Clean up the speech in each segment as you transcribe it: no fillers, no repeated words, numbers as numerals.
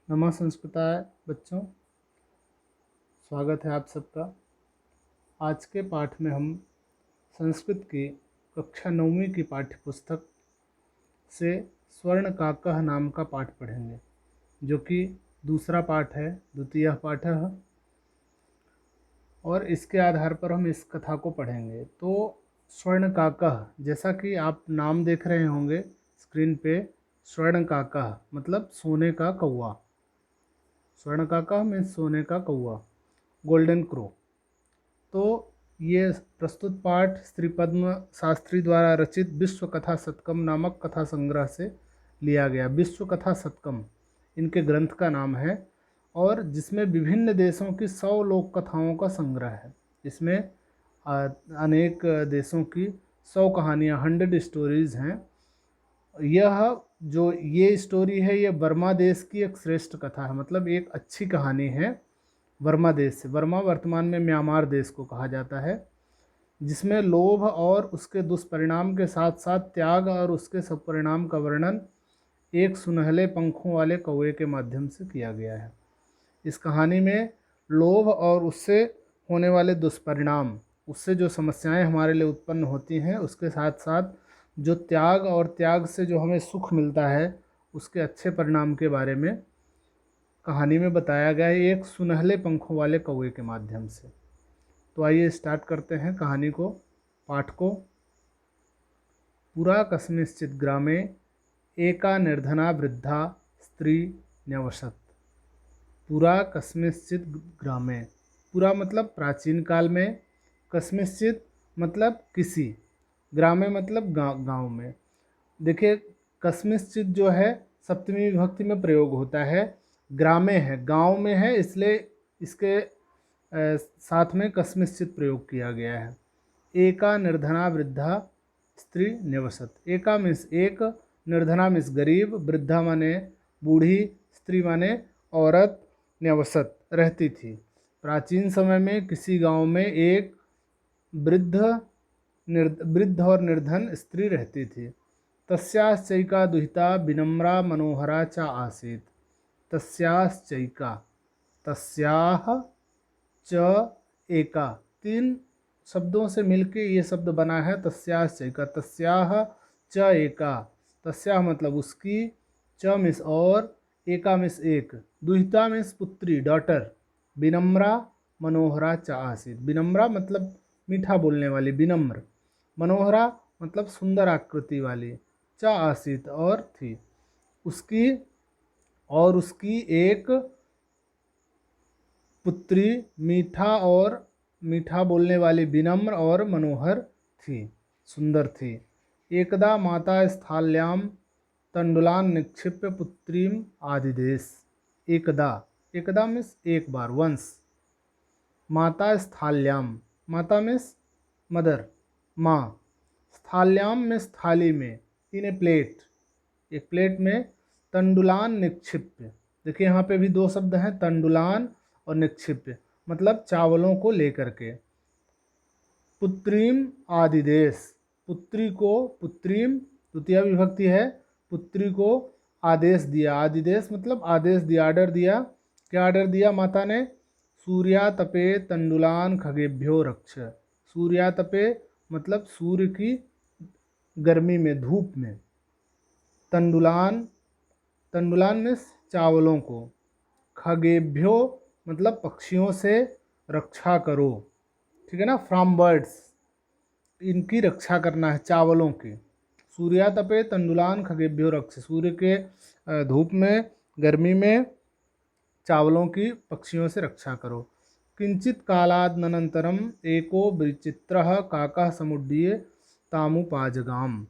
नमः संस्कृताय बच्चों, स्वागत है आप सबका। आज के पाठ में हम संस्कृत की कक्षा 9वीं की पाठ्य पुस्तक से स्वर्ण काकः नाम का पाठ पढ़ेंगे, जो कि दूसरा पाठ है, द्वितीय पाठ है, और इसके आधार पर हम इस कथा को पढ़ेंगे। तो स्वर्ण काकः, जैसा कि आप नाम देख रहे होंगे स्क्रीन पे, स्वर्ण काकः मतलब सोने का कौवा। स्वर्ण काका मीन्स सोने का कौवा, गोल्डन क्रो। तो ये प्रस्तुत पाठ श्री पद्म शास्त्री द्वारा रचित विश्व कथा शतकम नामक कथा संग्रह से लिया गया। विश्व कथा शतकम इनके ग्रंथ का नाम है, और जिसमें विभिन्न देशों की 100 लोक कथाओं का संग्रह है। इसमें अनेक देशों की 100 कहानियाँ, 100 स्टोरीज़ हैं। यह जो ये स्टोरी है, ये बर्मा देश की एक श्रेष्ठ कथा है, मतलब एक अच्छी कहानी है बर्मा देश से। बर्मा वर्तमान में म्यांमार देश को कहा जाता है, जिसमें लोभ और उसके दुष्परिणाम के साथ साथ त्याग और उसके सत्परिणाम का वर्णन एक सुनहले पंखों वाले कौवे के माध्यम से किया गया है। इस कहानी में लोभ और उससे होने वाले दुष्परिणाम, उससे जो समस्याएं हमारे लिए उत्पन्न होती हैं, उसके साथ साथ जो त्याग और त्याग से जो हमें सुख मिलता है, उसके अच्छे परिणाम के बारे में कहानी में बताया गया है, एक सुनहले पंखों वाले कौवे के माध्यम से। तो आइए स्टार्ट करते हैं कहानी को, पाठ को। पुरा कस्मिंश्चित् ग्रामे एका निर्धना वृद्धा स्त्री न्यवसत्। पुरा कस्मिंश्चित् ग्रामे, पुरा मतलब प्राचीन काल में, कस्मिंश्चित् मतलब किसी, ग्रामे मतलब गांव में। देखिए, कस्मिंश्चित् जो है सप्तमी विभक्ति में प्रयोग होता है, ग्रामे है, गांव में है, इसलिए इसके साथ में कस्मिंश्चित् प्रयोग किया गया है। एका निर्धना वृद्धा स्त्री न्यवसत्। एका मीन्स एक, निर्धना मीन्स गरीब, वृद्धा माने बूढ़ी, स्त्री माने औरत, न्यवसत रहती थी। प्राचीन समय में किसी गांव में एक वृद्ध और निर्धन स्त्री रहती थी। तस्याश्चैका दुहिता विनम्रा मनोहरा च आसीत्। तस्याश्चैका, तस्याह च एका, 3 शब्दों से मिलके ये शब्द बना है तस्याश्चैका। तस्याह च एका, तस्याह मतलब उसकी, च मिस और, एका मिस एक, दुहिता मिस पुत्री, डॉटर, विनम्रा मनोहरा च आसीत्। विनम्रा मतलब मीठा बोलने वाली, विनम्र। मनोहरा मतलब सुंदर आकृति वाली, च आसीत् और थी उसकी, और उसकी एक पुत्री मीठा बोलने वाली, विनम्र और मनोहर थी, सुंदर थी। एकदा माता स्थाल्यां तंडुलान निक्षिप्य पुत्रीम आदिदेश। एकदा, एकदा मीन्स एक बार, वंस। माता स्थाल्यां, माता मीन्स मदर, माँ। स्थाल्यां मीन्स थाली में, इन ए प्लेट, एक प्लेट में। तंडुलान निक्षिप्य, देखिए यहाँ पे भी 2 शब्द हैं, तंडुलान और निक्षिप्य, मतलब चावलों को लेकर के। पुत्रीम आदिदेश, पुत्री को, पुत्रीम द्वितीय विभक्ति है, पुत्री को आदेश दिया। आदिदेश मतलब आदेश दिया, ऑर्डर दिया। क्या ऑर्डर दिया माता ने? सूर्यातपे तंडुलान खगेभ्यो रक्ष। सूर्यातपे मतलब सूर्य की गर्मी में, धूप में। तंडुलान, तंडुलान मीन्स चावलों को, खगेभ्यो मतलब पक्षियों से रक्षा करो, ठीक है ना, फ्रॉम बर्ड्स, इनकी रक्षा करना है, चावलों की। सूर्यातपे तंडुलान खगेभ्यो रक्ष, सूर्य के धूप में, गर्मी में चावलों की पक्षियों से रक्षा करो। किंचित कालादनंतरम एको विचित्रः काकः समुड्डीय तामुपाजगाम।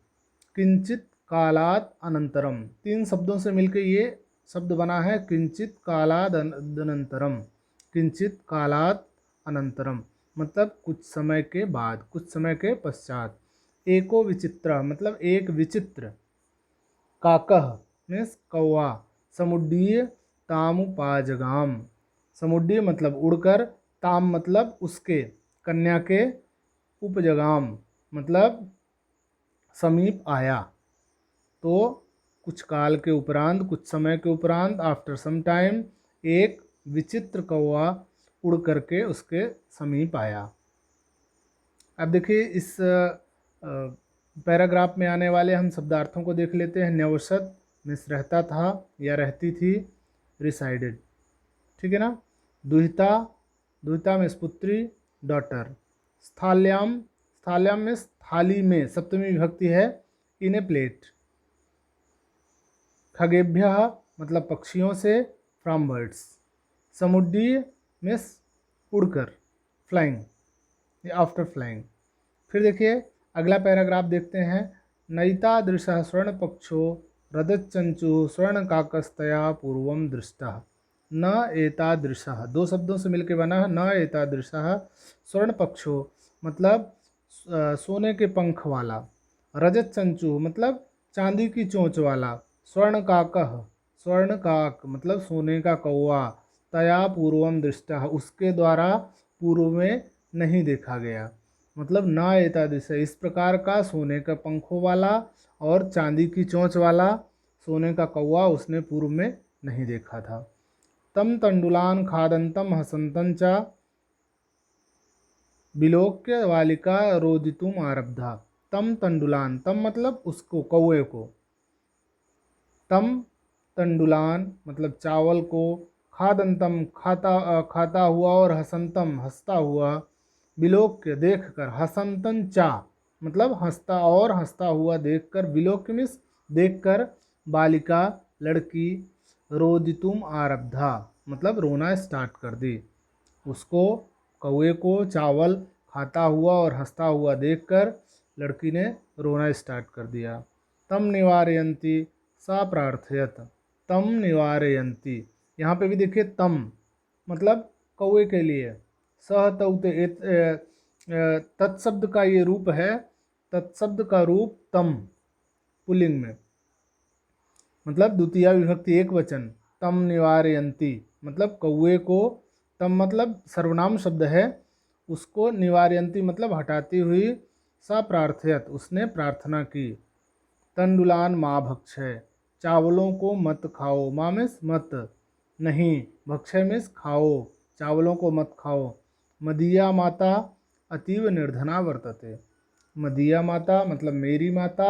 किंचित कालाद अनंतरम, 3 शब्दों से मिलकर ये शब्द बना है, किंचित कालाद अनंतरम। किंचित कालाद अनंतरम मतलब कुछ समय के बाद, कुछ समय के पश्चात। एको विचित्र मतलब एक विचित्र, काकः मीन्स कौवा, समुड्डीय तामुपाजगाम, समुड्डीय मतलब उड़कर, ताम मतलब उसके, कन्या के, उपजगाम मतलब समीप आया। तो कुछ काल के उपरांत, कुछ समय के उपरांत, आफ्टर सम टाइम, एक विचित्र कौवा उड़ करके उसके समीप आया। अब देखिए इस पैराग्राफ में आने वाले हम शब्दार्थों को देख लेते हैं। न्यवसत मीन्स रहता था या रहती थी, रिसाइडेड, ठीक है ना। दुहिता, दुहिता मीन्स पुत्री, डॉटर। स्थाल्याम, स्थाल्याम मीन्स थाली में, सप्तमी विभक्ति है, इन ए प्लेट। खगेभ्य मतलब पक्षियों से, फ्रॉम बर्ड्स। समुड्डीय मीन्स उड़कर, फ्लाइंग, आफ्टर फ्लाइंग। फिर देखिए अगला पैराग्राफ देखते हैं। नैतादृशः स्वर्णपक्षो रजतचंचु स्वर्णकाकस्तया पूर्वं दृष्टः। न एतादृशः दो शब्दों से मिलकर बना है। न एतादृशः स्वर्णपक्षो मतलब सोने के पंख वाला, रजतचंचु मतलब चांदी की चोंच वाला, स्वर्णकाकः स्वर्णकाक मतलब सोने का कौवा, तया पूर्वम दृष्टः उसके द्वारा पूर्व में नहीं देखा गया। मतलब न एतादृश इस प्रकार का सोने का पंखों वाला और चांदी की चोंच वाला सोने का कौवा उसने पूर्व में नहीं देखा था। तम तंडुलान खादंतम हसंतं च विलोक्य बालिका रोदितुम आरब्धा। तम तंडुलान, तम मतलब उसको, कौवे को। तम तंडुलान मतलब चावल को, खादंतम खाता हुआ, और हसंतम हंसता हुआ, विलोक्य देखकर, हसंतन चा मतलब हंसता और हंसता हुआ देखकर, विलोक्य मीन्स देखकर, बालिका लड़की, रोदितुम आरब्धा मतलब रोना स्टार्ट कर दी। उसको, कौवे को चावल खाता हुआ और हंसता हुआ देखकर लड़की ने रोना स्टार्ट कर दिया। तम निवारयंती सा प्रार्थयत। तम निवारयंती, यहाँ पे भी देखिए तम मतलब कौवे के लिए, सह तौते तत्शब्द का ये रूप है, तत्शब्द का रूप तम पुल्लिंग में, मतलब द्वितीय विभक्ति एक वचन, तम निवारयंती मतलब कौवे को, तम मतलब सर्वनाम शब्द है, उसको निवारयंती मतलब हटाती हुई, सा प्रार्थयत उसने प्रार्थना की। तंडुलान माँ भक्षय चावलों को मत खाओ, माँ मीन्स मत, नहीं, भक्षय मीन्स खाओ, चावलों को मत खाओ। मदीया माता अतीव निर्धना वर्तते। मदीया माता मतलब मेरी माता,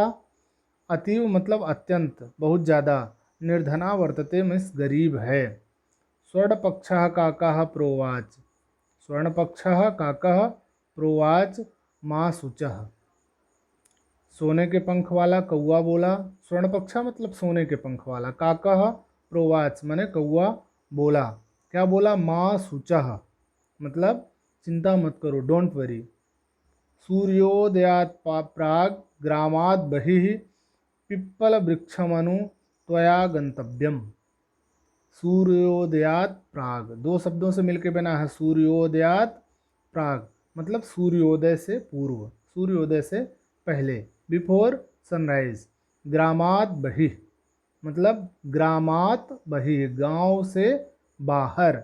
अतीव मतलब अत्यंत, बहुत ज़्यादा, निर्धना वर्तते मीन्स गरीब है। स्वर्णपक्षः काकः प्रोवाच। स्वर्णपक्षः काकः प्रोवाच माँ शुचः। सोने के पंख वाला कौवा बोला, स्वर्णपक्षा मतलब सोने के पंख वाला, काकः प्रोवाच माने कौवा बोला, क्या बोला, माँ शुचः मतलब चिंता मत करो, डोंट वरी। सूर्योदयात् प्राग ग्रामात् बहिः पिप्पल वृक्षमनु त्वया गंतव्यम। सूर्योदयात् प्राग दो शब्दों से मिलकर बना है। सूर्योदयात् प्राग मतलब सूर्योदय से पूर्व, सूर्योदय से पहले, बिफोर सनराइज। ग्रामात बहिः मतलब ग्रामात बहिः गांव से बाहर।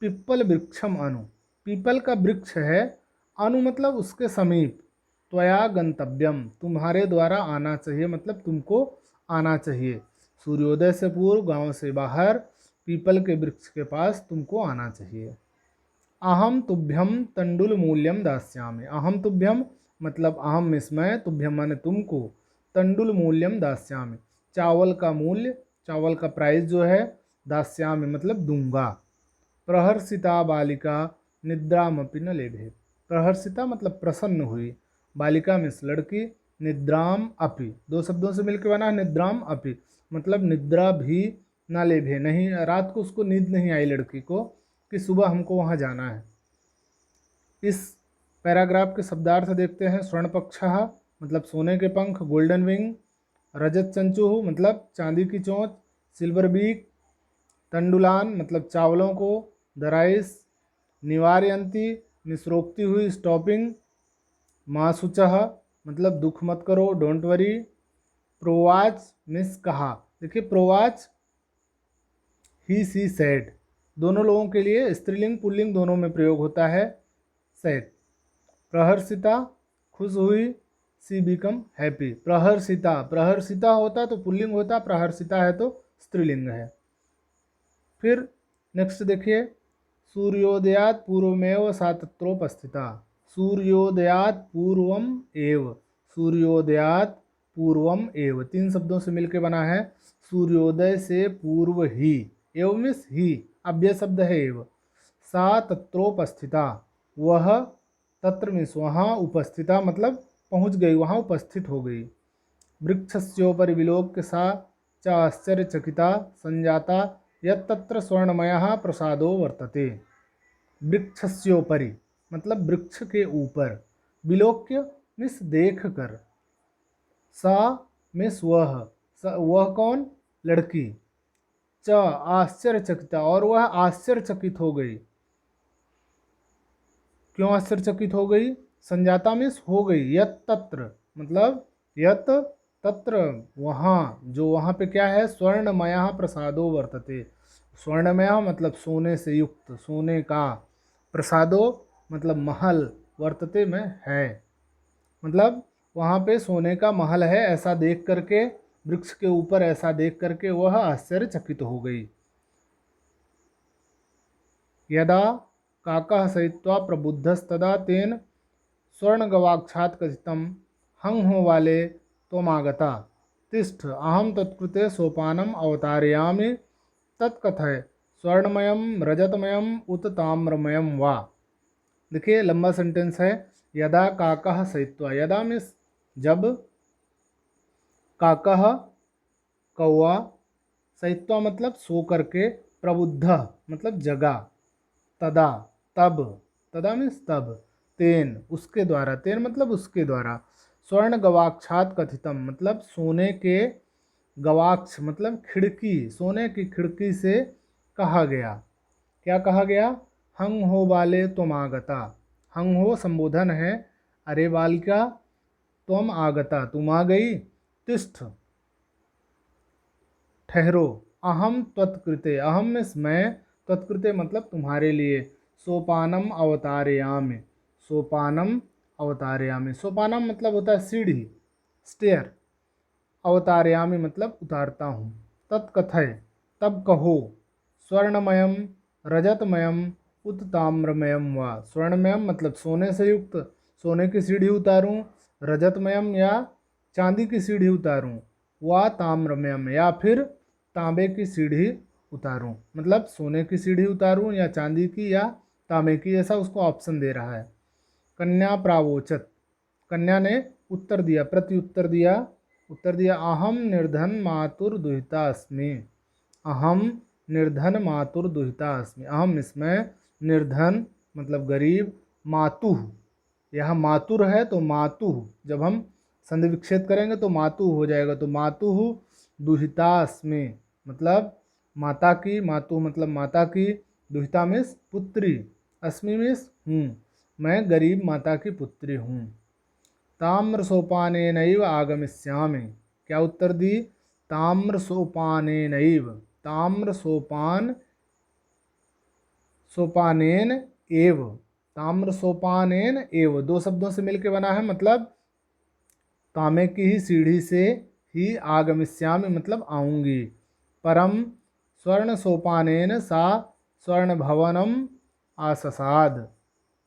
पिप्पल वृक्षम अनु पीपल का वृक्ष है, अनु मतलब उसके समीप, त्वया गंतव्यम तुम्हारे द्वारा आना चाहिए, मतलब तुमको आना चाहिए। सूर्योदय से पूर्व गांव से बाहर पीपल के वृक्ष के पास तुमको आना चाहिए। अहम तुभ्यम तंडुल मूल्यम दास्यामि। अहम तुभ्यम मतलब अहम मैं, तुभ्यम माने तुमको, तंडुल मूल्यम दास्यामि चावल का मूल्य, चावल का प्राइस जो है, दास्यामि मतलब दूंगा। प्रहर्षिता बालिका निद्रामपि न लेभे। प्रहर्षिता मतलब प्रसन्न हुई, बालिका मीन्स लड़की, निद्राम अपि दो शब्दों से मिलकर बना, निद्राम अपि मतलब निद्रा भी ना लेभे, नहीं, रात को उसको नींद नहीं आई लड़की को कि सुबह हमको वहाँ जाना है। इस पैराग्राफ के शब्दार्थ देखते हैं। स्वर्णपक्षः मतलब सोने के पंख, गोल्डन विंग। रजत चंचु मतलब चांदी की चोंच, सिल्वर बीक। तंडुलान मतलब चावलों को, द राइस। निवारयंती मिस रोकती हुई, स्टॉपिंग। मासुचः मतलब दुख मत करो, डोंट वरी। प्रोवाच मिस कहा, देखिए प्रोवाच ही सी सेड दोनों लोगों के लिए स्त्रीलिंग पुल्लिंग दोनों में प्रयोग होता है, सेड। प्रहर्षिता खुश हुई, सी बिकम हैप्पी। प्रहर्षिता, प्रहर्षिता होता तो पुल्लिंग होता, प्रहर्षिता है तो स्त्रीलिंग है। फिर नेक्स्ट देखिए, सूर्योदयात पूर्वमेव सा तत्रोपस्थिता। सूर्योदयात पूर्वम एव, सूर्योदयात पूर्वम एव, तीन शब्दों से मिलकर बना है। सूर्योदय से पूर्व ही, एव मीन्स ही, अव्यय शब्द है एव। सा तत्रोपस्थिता, वह, तत्र मीन्स वहाँ, उपस्थिता मतलब पहुँच गई, वहाँ उपस्थित हो गई। वृक्षस्योपरि विलोक्य सा च आश्चर्यचकिता संजाता यत्तत्र स्वर्णमयः प्रसादो वर्तते। वृक्षस्योपरि मतलब वृक्ष के ऊपर, विलोक्य मिस देख कर, सा मिस वह कौन, लड़की, च आश्चर्यचकिता और वह आश्चर्यचकित हो गई। क्यों आश्चर्यचकित हो गई, संजाता मिस हो गई, यत तत्र मतलब यत तत्र वहाँ, जो वहाँ पे क्या है, स्वर्णमय प्रसादो वर्तते, स्वर्णमय मतलब सोने से युक्त, सोने का, प्रसादो मतलब महल, वर्तते में है, मतलब वहाँ पे सोने का महल है, ऐसा देख करके, वृक्ष के ऊपर ऐसा देख करके वह आश्चर्यचकित हो गई। यदा काकः सहित्वा प्रबुद्धस्तदा तेन स्वर्णगवाक्षात् कथितं हं हो वाले त्वमागता तिष्ठ अहम तत्कृते सोपानम अवतारयामि तत्कथय स्वर्णमयम रजतमयम उत ताम्रमयम वा। देखिए लंबा सेंटेंस है। यदा काकः सहित्वा, यदा मीन्स जब, काकः कौआ, सहित्वा मतलब सो करके, प्रबुद्ध मतलब जगा, तदा तब, तदा मीन्स तब, तेन उसके द्वारा, तेन मतलब उसके द्वारा, स्वर्ण गवाक्षात कथितम मतलब सोने के, गवाक्ष मतलब खिड़की, सोने की खिड़की से कहा गया। क्या कहा गया, हंग हो बाले तुम आगता, हंग हो संबोधन है, अरे बालिका तुम आगता तुम आ गई, तिष्ठ ठहरो, अहम त्वत्कृते, अहम मीन्स मैं, त्वत्कृते मतलब तुम्हारे लिए, सोपानम अवतारयामि, सोपानम अवतारयामि, सोपानम मतलब होता है सीढ़ी, स्टेयर, अवतारयामि मतलब उतारता हूँ, तत्कथय तब कहो, स्वर्णमयम रजतमयम उत ताम्रमयम वा, स्वर्णमयम मतलब सोने से युक्त, सोने की सीढ़ी उतारूं, रजतमयम या चांदी की सीढ़ी उतारूं, वा ताम्रमयम या फिर तांबे की सीढ़ी उतारूं, मतलब सोने की सीढ़ी उतारूं या चांदी की या तांबे की, ऐसा उसको ऑप्शन दे रहा है। कन्या प्रावोचत, कन्या ने उत्तर दिया, प्रति उत्तर दिया अहम निर्धन मातुर दुहिता अस्मि, अहम निर्धन मातुर दुहिता अस्मि, अहम इसमें, निर्धन मतलब गरीब, मातुह, यहाँ मातुर है तो मातुह, जब हम संधि विच्छेद करेंगे तो मातुह हो जाएगा, तो मातुह दुहिता अस्मि मतलब माता की, मातुह मतलब माता की, दुहिता मीन्स पुत्री, अस्मि मीन्स हूँ, मैं गरीब माता की पुत्री हूँ। ताम्र सोपानेनैव आगमिष्यामि, क्या उत्तर दी, ताम्र सोपानेनैव, ताम्र सोपान, सोपानेन एव, ताम्र सोपानेन एव दो शब्दों से मिलकर बना है, मतलब तांबे की ही सीढ़ी से ही, आगमिष्यामि मतलब आऊँगी, परम स्वर्ण सोपानेन सा स्वर्ण भवनम आससाद,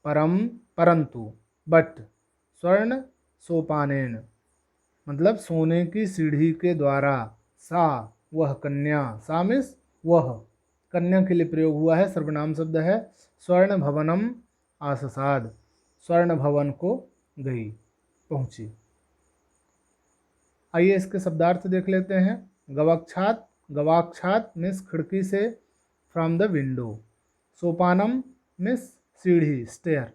परम परंतु, बट, स्वर्ण सोपानेन मतलब सोने की सीढ़ी के द्वारा, सा वह कन्या, सा मीन्स वह, कन्या के लिए प्रयोग हुआ है, सर्वनाम शब्द है, स्वर्ण भवनम आससाद स्वर्ण भवन को गई, पहुंची। आइए इसके शब्दार्थ देख लेते हैं। गवाक्षात, गवाक्षात मीन्स खिड़की से, from the window, Sopanam means सीढ़ी, स्टेयर,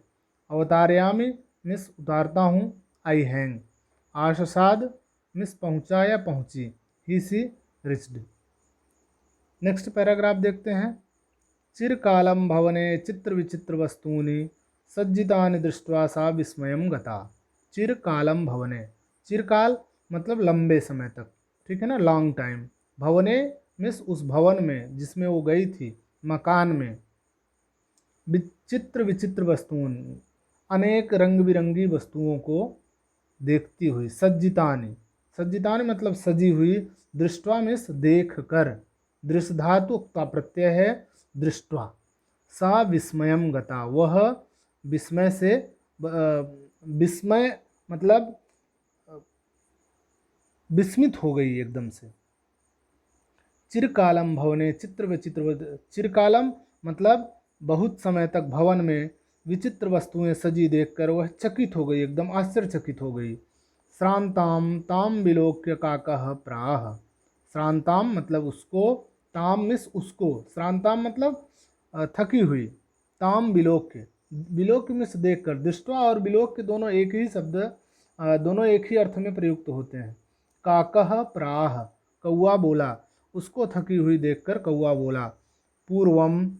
अवतारयामी मीन्स उतारता हूँ, आई हैंग, आशसाद मीन्स पहुँचा या पहुँची, ही सी रिच्ड। नेक्स्ट पैराग्राफ देखते हैं। चिरकालम भवने चित्र विचित्र वस्तूनि सज्जितानि दृष्ट्वा सा विस्मयम गता। चिरकालम भवने, चिरकाल मतलब लंबे समय तक, ठीक है ना, लॉन्ग टाइम, भवने मीन्स उस भवन में जिसमें वो गई थी, मकान में, विचित्र विचित्र वस्तुओं, अनेक रंग बिरंगी वस्तुओं को देखती हुई, सज्जितानि, सज्जितानि मतलब सजी हुई, दृष्टवा मीन्स देख कर, दृश्य धातु उक्ता प्रत्यय है दृष्टवा। सा विस्मयम गता, वह विस्मय से, विस्मय मतलब विस्मित हो गई एकदम से। चिरकालम भवने चित्र विचित्र, चिरकालम मतलब बहुत समय तक भवन में विचित्र वस्तुएं सजी देखकर वह चकित हो गई, एकदम आश्चर्यचकित हो गई। श्रांताम ताम विलोक्य काकः प्राह, श्रांताम मतलब उसको, ताम मिस उसको, श्रांताम मतलब थकी हुई, ताम विलोक्य, विलोक्य मिस देखकर, दृष्टवा और विलोक्य दोनों एक ही शब्द, दोनों एक ही अर्थ में प्रयुक्त होते हैं। काकः प्राह, कौआ बोला, उसको थकी हुई देखकर कौआ बोला। पूर्वम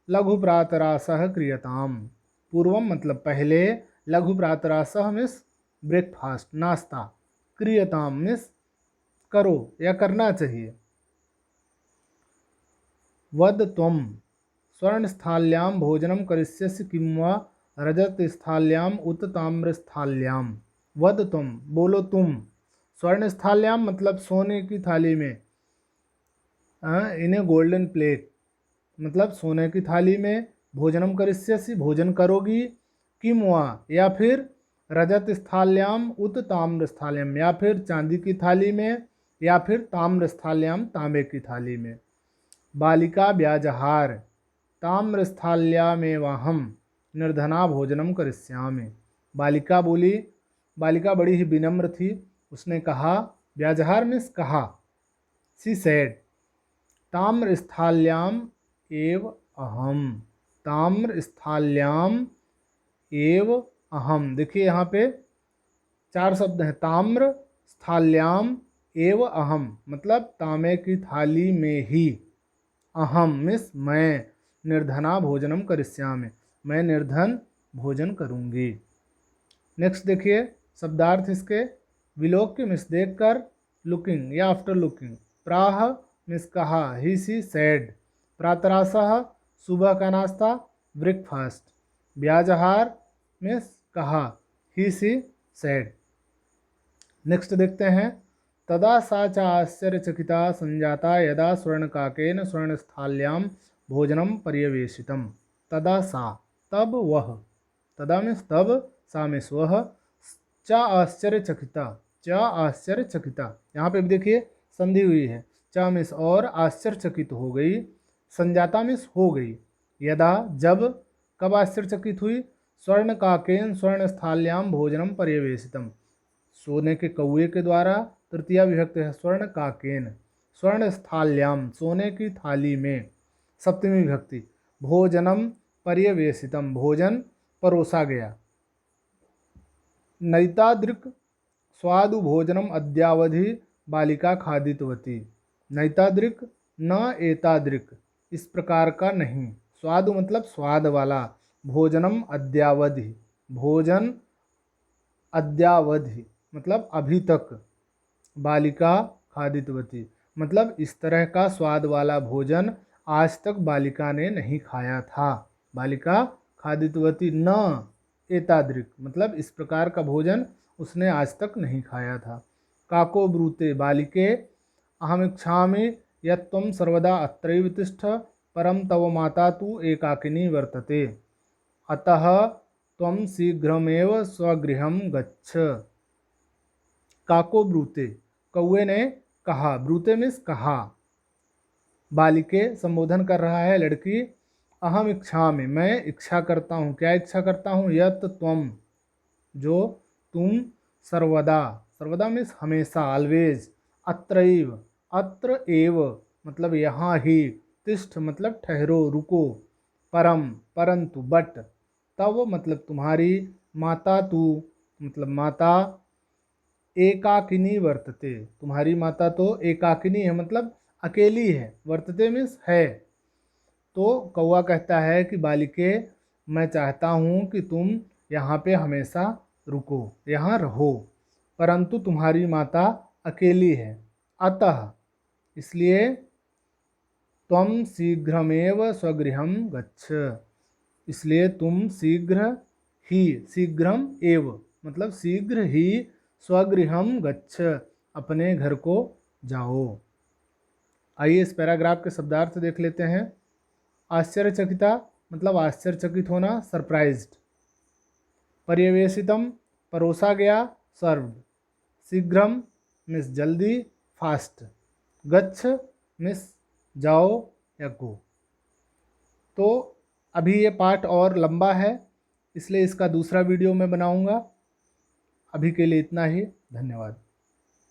लघु प्रातरासः क्रियताम, पूर्वम मतलब पहले, लघु प्रातरासः मिस ब्रेकफास्ट नाश्ता, क्रियताम मिस करो या करना चाहिए। वद त्वं स्वर्णस्थाल्यां भोजनं करिष्यसि किं वा रजतस्थाल्यां उत ताम्रस्थाल्यां। वद तुम बोलो तुम, स्वर्णस्थाल्यां मतलब सोने की थाली में, इन्हें गोल्डन प्लेट मतलब सोने की थाली में, भोजनम करिष्यसि भोजन करोगी, किम वा या फिर रजत स्थाल्याम उत ताम्र स्थाल्याम या फिर चांदी की थाली में, या फिर ताम्र स्थाल्याम तांबे की थाली में। बालिका व्याजहार, ताम्र स्थाल्यामेवाहम निर्धना भोजनम करिष्यामि। बालिका बोली, बालिका बड़ी ही विनम्र थी, उसने कहा, व्याजहार मीन्स कहा, सी सेड, ताम्र स्थाल्याम एव अहम, ताम्र स्थाल्याम एव अहम। देखिए यहाँ पे चार शब्द हैं, ताम्र स्थाल्याम एव अहम मतलब तांबे की थाली में ही, अहम मिस मैं, निर्धना भोजनम करिष्यामि मैं निर्धन भोजन करूंगी। नेक्स्ट देखिए शब्दार्थ इसके, विलोक्य मिस देख कर, लुकिंग या आफ्टर लुकिंग, प्राह मिस कहा, ही सी सेड, प्रातरासः सुबह का नाश्ता ब्रेकफास्ट, व्याजहार मिस कहा, ही सी सेड। नेक्स्ट देखते हैं, तदा सा च आश्चर्यचकिता संजाता यदा स्वर्णकाकेन स्वर्णस्थाल्यां भोजनम पर्यवेशितम। तदा सा तब वह, तदा मीन्स तब, सा मीन्स वह, च आश्चर्यचकिता, च आश्चर्यचकिता, यहाँ पे भी देखिए संधि हुई है, च मीन्स और, आश्चर्यचकित हो गई, संजाता मीन्स हो गई, यदा जब, कब आश्चर्यचकित हुई, स्वर्ण काकेन स्वर्ण स्थाल्याम भोजनम पर्यवेशितम, सोने के कौए के द्वारा, तृतीया विभक्ति है स्वर्ण काकेन, स्वर्ण स्थाल्याम सोने की थाली में, सप्तमी विभक्ति, भोजनम पर्यवेशितम भोजन परोसा गया, नैतादृक् स्वादु भोजनम अद्यावधि बालिका खादितवती। नैतादृक् न एतादृक् इस प्रकार का नहीं, स्वादु मतलब स्वाद वाला, भोजनम अद्यावधि भोजन, अद्यावधि मतलब अभी तक, बालिका खादितवती मतलब इस तरह का स्वाद वाला भोजन आज तक बालिका ने नहीं खाया था। बालिका खादितवती न एतादृक् मतलब इस प्रकार का भोजन उसने आज तक नहीं खाया था। काको ब्रूते बालिके अहमिच्छामि यत्त्वं सर्वदा अत्रैव तिष्ठ परम तव माता तु एकाकिनी वर्तते अतः त्वं शीघ्रमेव स्वगृहं गच्छ। काको ब्रूते कौए ने कहा, ब्रूते मीन्स कहा, बालिके संबोधन कर रहा है लड़की, अहम इच्छा में मैं इच्छा करता हूँ, क्या इच्छा करता हूँ, यत त्वम जो तुम, सर्वदा, सर्वदा मीन्स हमेशा, ऑलवेज, अत्रैव अत्र एव मतलब यहाँ ही, तिष्ठ मतलब ठहरो रुको, परम परंतु, बट, तव मतलब तुम्हारी, माता तू मतलब माता, एकाकिनी वर्तते तुम्हारी माता तो एकाकिनी है मतलब अकेली है, वर्तते मीन्स है। तो कौआ कहता है कि बालिके मैं चाहता हूँ कि तुम यहाँ पे हमेशा रुको, यहाँ रहो, परंतु तुम्हारी माता अकेली है, अतः इसलिए त्वं शीघ्रमेव स्वगृहं गच्छ, इसलिए तुम शीघ्र ही, शीघ्रम एव मतलब शीघ्र ही स्वगृहम गच्छ, अपने घर को जाओ। आइए इस पैराग्राफ के शब्दार्थ देख लेते हैं। आश्चर्यचकिता मतलब आश्चर्यचकित होना, सरप्राइज्ड। पर्यवेशितम परोसा गया, सर्व्ड। शीघ्रम मिस जल्दी, फास्ट। गच्छ मिस जाओ या गो। तो अभी ये पाठ और लंबा है, इसलिए इसका दूसरा वीडियो मैं बनाऊंगा। अभी के लिए इतना ही, धन्यवाद।